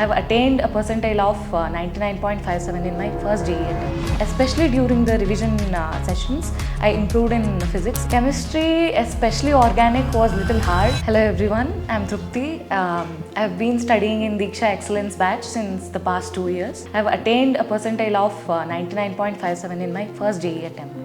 have attained a percentile of 99.57 in my first JEE attempt. Especially during the revision sessions, I improved in physics. Chemistry, especially organic, was little hard. Hello everyone, I'm Trupti. I've been studying in Deeksha Excellence Batch since the past 2 years. I've attained a percentile of 99.57 in my first JEE attempt.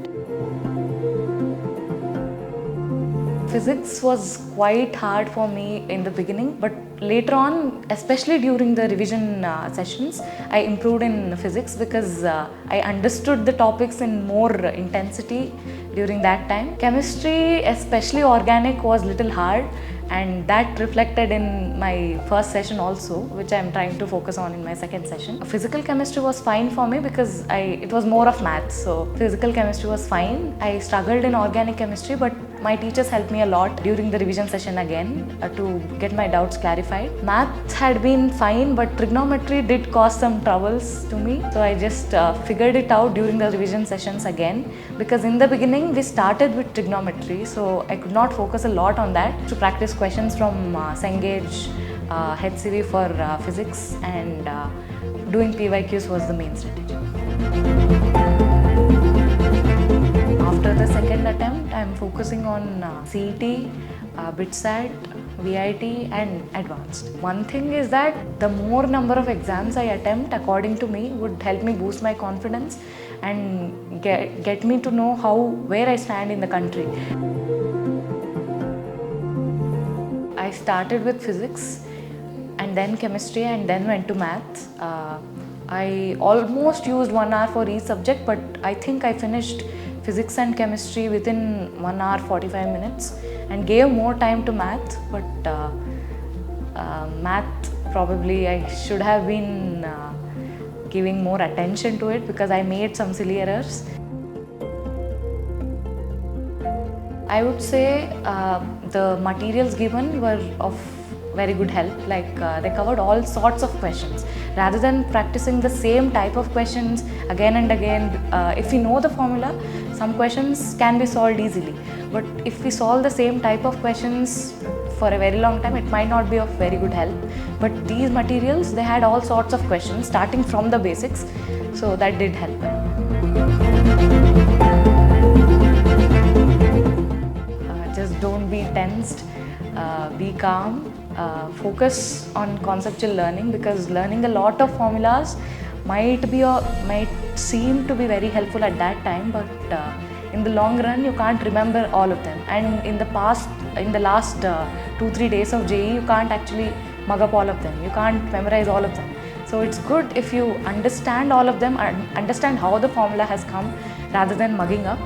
Physics was quite hard for me in the beginning, but later on, especially during the revision sessions, I improved in physics because I understood the topics in more intensity during that time. Chemistry, especially organic, was little hard, and that reflected in my first session also, which I'm trying to focus on in my second session. Physical chemistry was fine for me because it was more of maths, so physical chemistry was fine. I struggled in organic chemistry, but my teachers helped me a lot during the revision session again to get my doubts clarified. Maths had been fine, but trigonometry did cause some troubles to me. So I just figured it out during the revision sessions again, because in the beginning we started with trigonometry, so I could not focus a lot on that. To practice questions from Cengage, HCV for physics, and doing PYQs was the main strategy. After the second attempt, I am focusing on CET, BITSAT, VIT and advanced. One thing is that the more number of exams I attempt, according to me, would help me boost my confidence and get me to know where I stand in the country. I started with physics and then chemistry and then went to maths. I almost used 1 hour for each subject, but I think I finished physics and chemistry within 1 hour 45 minutes and gave more time to math, but math probably I should have been giving more attention to it because I made some silly errors. I would say the materials given were of very good help, like they covered all sorts of questions. Rather than practicing the same type of questions again and again, if we know the formula, some questions can be solved easily. But if we solve the same type of questions for a very long time, it might not be of very good help. But these materials, they had all sorts of questions starting from the basics, so that did help. Just don't be tensed, be calm. Focus on conceptual learning, because learning a lot of formulas might seem to be very helpful at that time, but in the long run you can't remember all of them. And in the last 2-3 days of JEE, you can't actually mug up all of them. You can't memorize all of them. So it's good if you understand all of them and understand how the formula has come rather than mugging up.